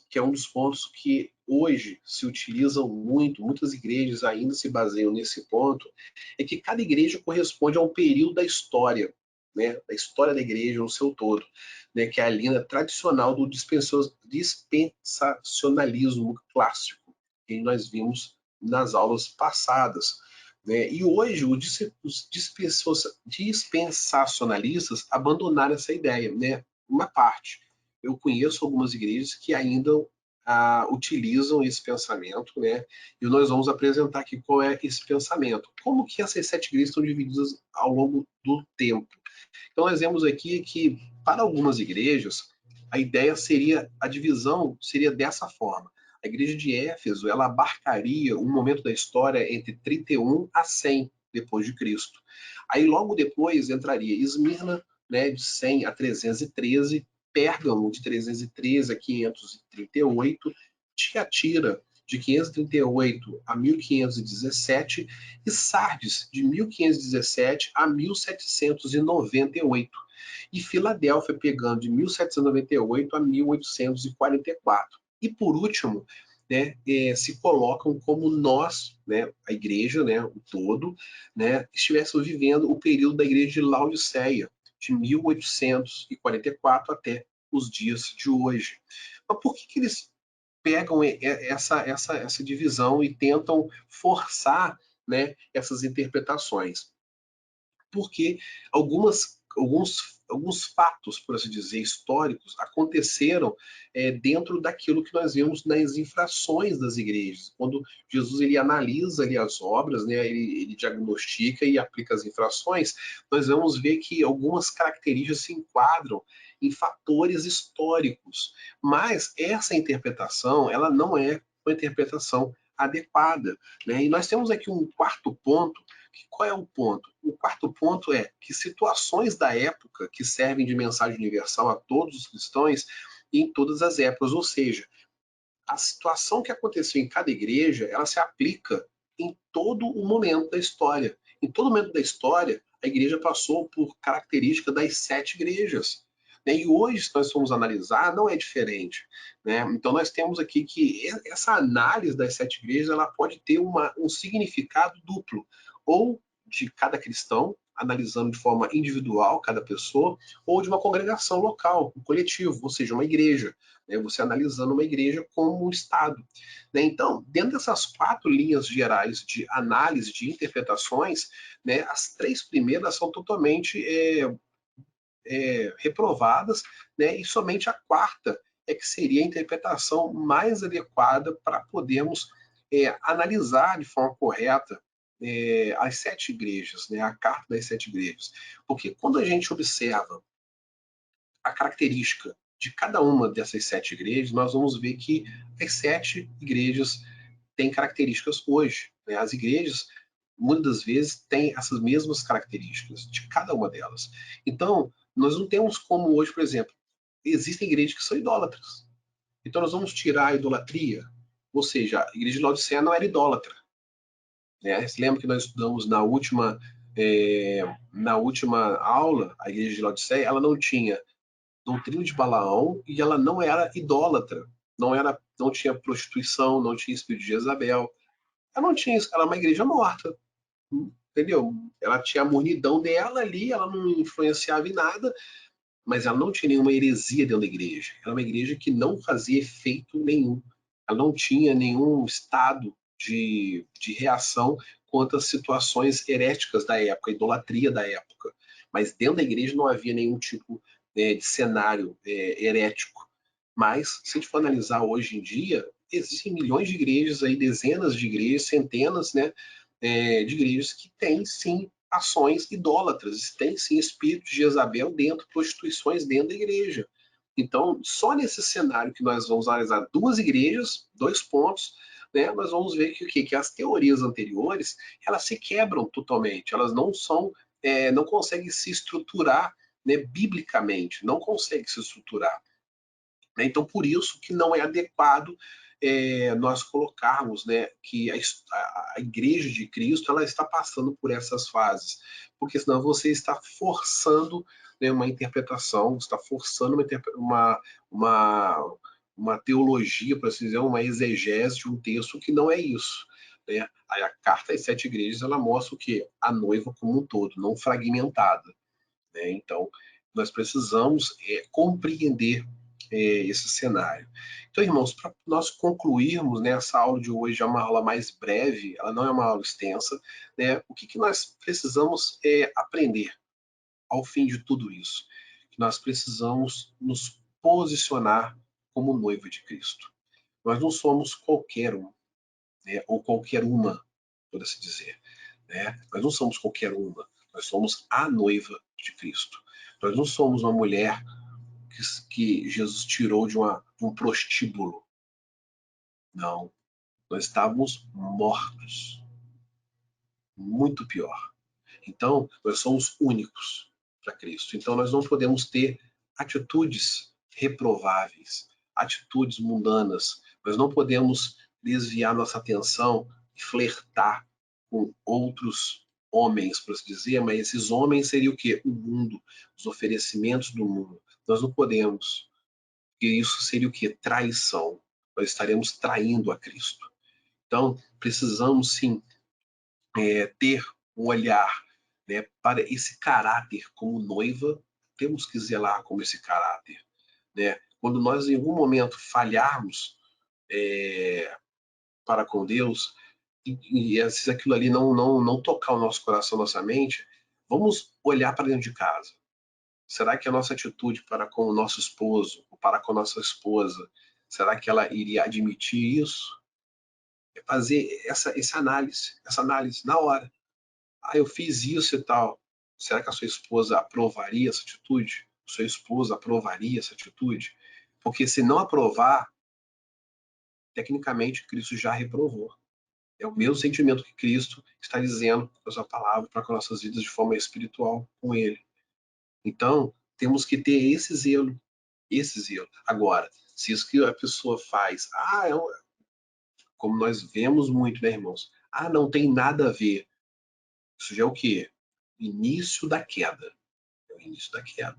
que é um dos pontos que hoje se utilizam muito, muitas igrejas ainda se baseiam nesse ponto, é que cada igreja corresponde a um período da história, né, da história da igreja no seu todo, né, que é a linha tradicional do dispensacionalismo clássico, que nós vimos nas aulas passadas. Né? E hoje os dispensacionalistas abandonaram essa ideia, né? Uma parte. Eu conheço algumas igrejas que ainda utilizam esse pensamento, né? E nós vamos apresentar aqui qual é esse pensamento. Como que essas 7 igrejas estão divididas ao longo do tempo? Então nós vemos aqui que para algumas igrejas a ideia seria, a divisão seria dessa forma. A igreja de Éfeso, ela abarcaria um momento da história entre 31 a 100 depois de Cristo. Aí logo depois entraria Esmirna, né, de 100 a 313, Pérgamo, de 313 a 538, Tiatira, de 538 a 1517, e Sardes, de 1517 a 1798. E Filadélfia, pegando de 1798 a 1844. E por último, né, se colocam como nós, né, a igreja, né, o todo, né, estivéssemos vivendo o período da igreja de Laodiceia, de 1844 até os dias de hoje. Mas por que eles pegam essa divisão e tentam forçar, né, essas interpretações? Porque alguns fatos, por assim dizer, históricos, aconteceram dentro daquilo que nós vimos nas infrações das igrejas. Quando Jesus ele analisa ali as obras, né, ele diagnostica e aplica as infrações, nós vamos ver que algumas características se enquadram em fatores históricos. Mas essa interpretação, ela não é uma interpretação adequada. Né? E nós temos aqui um quarto ponto. Qual é o ponto? O quarto ponto é que situações da época que servem de mensagem universal a todos os cristãos em todas as épocas, ou seja, a situação que aconteceu em cada igreja, ela se aplica em todo o momento da história. Em todo momento da história, a igreja passou por característica das 7 igrejas. Né? E hoje, se nós formos analisar, não é diferente. Né? Então, nós temos aqui que essa análise das 7 igrejas ela pode ter um significado duplo, ou de cada cristão, analisando de forma individual cada pessoa, ou de uma congregação local, um coletivo, ou seja, uma igreja. Né? Você analisando uma igreja como um Estado. Né? Então, dentro dessas 4 linhas gerais de análise de interpretações, né, as 3 primeiras são totalmente reprovadas, né? E somente a quarta é que seria a interpretação mais adequada para podermos analisar de forma correta as 7 igrejas, né? A carta das 7 igrejas. Porque quando a gente observa a característica de cada uma dessas 7 igrejas, nós vamos ver que as 7 igrejas têm características hoje, né? As igrejas, muitas das vezes, têm essas mesmas características de cada uma delas. Então, nós não temos como hoje, por exemplo, existem igrejas que são idólatras. Então, nós vamos tirar a idolatria, ou seja, a igreja de Laodiceia não era idólatra, né? Você lembra que nós estudamos na última aula, a igreja de Laodiceia, ela não tinha doutrina de Balaão e ela não era idólatra, não tinha prostituição, não tinha espírito de Jezabel, ela não tinha isso, ela era uma igreja morta, entendeu? Ela tinha a mornidão dela ali, ela não influenciava em nada, mas ela não tinha nenhuma heresia dentro da igreja. Era uma igreja que não fazia efeito nenhum. Ela não tinha nenhum estado de reação contra as situações heréticas da época, a idolatria da época. Mas dentro da igreja não havia nenhum tipo de cenário herético. Mas, se a gente for analisar hoje em dia, existem milhões de igrejas, aí, dezenas de igrejas, centenas, né, de igrejas que têm, sim, ações idólatras, tem sim espírito de Jezabel dentro, prostituições dentro da igreja. Então, só nesse cenário que nós vamos analisar 2 igrejas, 2 pontos, né, nós vamos ver que as teorias anteriores, elas se quebram totalmente, elas não são, não conseguem se estruturar, né, biblicamente, não conseguem se estruturar. Né? Então, por isso que não é adequado nós colocarmos, né, que a Igreja de Cristo ela está passando por essas fases, porque senão você está forçando, né, uma interpretação, está forçando uma teologia, para assim dizer, uma exegese de um texto que não é isso. Né? Aí a carta às 7 igrejas ela mostra o que? A noiva como um todo, não fragmentada. Né? Então, nós precisamos compreender esse cenário. Então, irmãos, para nós concluirmos, né, essa aula de hoje é uma aula mais breve, ela não é uma aula extensa, né, o que nós precisamos aprender ao fim de tudo isso? Que nós precisamos nos posicionar como noiva de Cristo. Nós não somos qualquer um, né, ou qualquer uma, por assim dizer. Né? Nós não somos qualquer uma, nós somos a noiva de Cristo. Nós não somos uma mulher que Jesus tirou de um prostíbulo. Não. Nós estávamos mortos. Muito pior. Então, nós somos únicos para Cristo. Então, nós não podemos ter atitudes reprováveis, atitudes mundanas. Nós não podemos desviar nossa atenção e flertar com outros homens, por assim dizer, mas esses homens seriam o quê? O mundo, os oferecimentos do mundo. Nós não podemos. E isso seria o quê? Traição. Nós estaremos traindo a Cristo. Então, precisamos sim ter um olhar, né, para esse caráter como noiva, temos que zelar como esse caráter. Né? Quando nós em algum momento falharmos para com Deus, se aquilo ali não tocar o nosso coração, nossa mente, vamos olhar para dentro de casa. Será que a nossa atitude para com o nosso esposo, ou para com a nossa esposa, será que ela iria admitir isso? É fazer essa análise na hora. Ah, eu fiz isso e tal. Será que a sua esposa aprovaria essa atitude? Sua esposa aprovaria essa atitude? Porque se não aprovar, tecnicamente Cristo já reprovou. É o mesmo sentimento que Cristo está dizendo com a sua palavra para com nossas vidas de forma espiritual com Ele. Então, temos que ter esse zelo. Esse zelo. Agora, se isso que a pessoa faz, como nós vemos muito, né, irmãos? Ah, não tem nada a ver. Isso já é o quê? Início da queda. É o início da queda.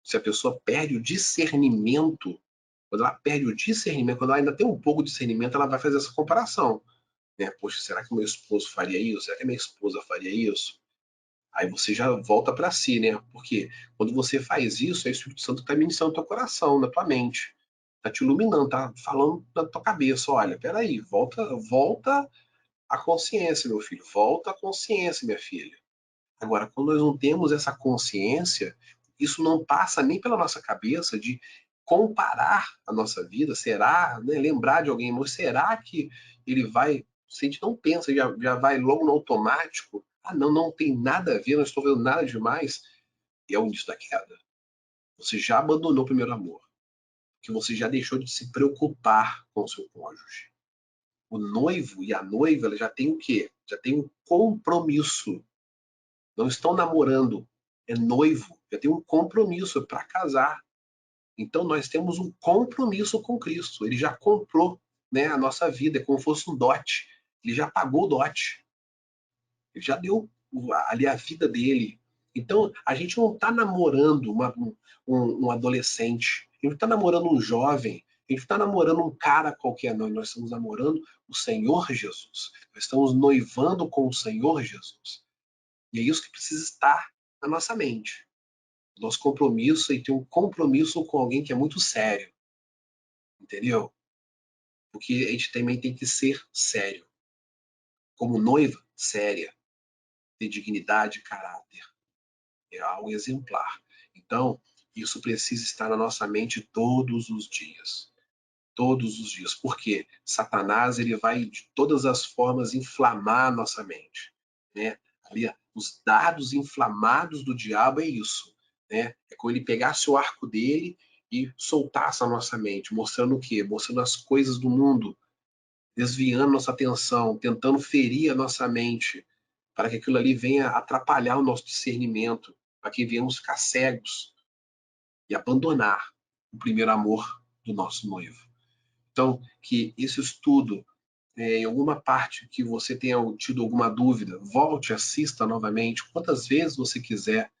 Se a pessoa perde o discernimento, quando ela perde o discernimento, quando ela ainda tem um pouco de discernimento, ela vai fazer essa comparação. Né? Poxa, será que meu esposo faria isso? Será que minha esposa faria isso? Aí você já volta para si, né? Porque quando você faz isso, é o Espírito Santo que está ministrando no teu coração, na tua mente. Está te iluminando, tá falando na tua cabeça. Olha, peraí, volta a consciência, meu filho. Volta a consciência, minha filha. Agora, quando nós não temos essa consciência, isso não passa nem pela nossa cabeça de comparar a nossa vida. Será, né, lembrar de alguém, mas será que ele vai, se a gente não pensa, já vai logo no automático, não tem nada a ver, não estou vendo nada demais, e é o início da queda. Você já abandonou o primeiro amor, que você já deixou de se preocupar com o seu cônjuge. O noivo e a noiva, ela já tem o quê? Já tem um compromisso. Não estão namorando, é noivo, já tem um compromisso para casar. Então nós temos um compromisso com Cristo. Ele já comprou, né, a nossa vida, é como se fosse um dote. Ele já pagou o dote. Ele já deu ali a vida dele. Então a gente não está namorando um adolescente, a gente não está namorando um jovem, a gente não está namorando um cara qualquer, não. Nós estamos namorando o Senhor Jesus. Nós estamos noivando com o Senhor Jesus. E é isso que precisa estar na nossa mente. Nosso compromisso é ter um compromisso com alguém que é muito sério, entendeu? Porque a gente também tem que ser sério. Como noiva, séria, ter dignidade e caráter. É algo exemplar. Então, isso precisa estar na nossa mente todos os dias. Todos os dias. Porque Satanás, ele vai de todas as formas inflamar a nossa mente, né? Ali, os dardos inflamados do diabo é isso, né? É como ele pegasse o arco dele e soltasse a nossa mente, mostrando o quê? Mostrando as coisas do mundo, desviando nossa atenção, tentando ferir a nossa mente, para que aquilo ali venha atrapalhar o nosso discernimento, para que venhamos ficar cegos e abandonar o primeiro amor do nosso noivo. Então, que esse estudo, em alguma parte que você tenha tido alguma dúvida, volte, assista novamente, quantas vezes você quiser,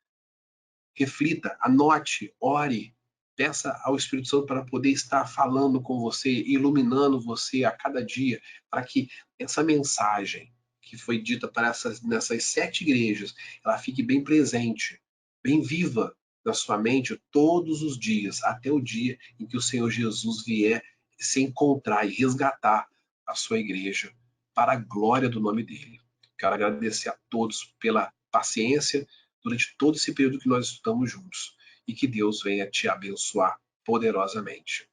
reflita, anote, ore, peça ao Espírito Santo para poder estar falando com você, iluminando você a cada dia, para que essa mensagem que foi dita para nessas 7 igrejas, ela fique bem presente, bem viva na sua mente todos os dias, até o dia em que o Senhor Jesus vier se encontrar e resgatar a sua igreja para a glória do nome dele. Quero agradecer a todos pela paciência durante todo esse período que nós estamos juntos e que Deus venha te abençoar poderosamente.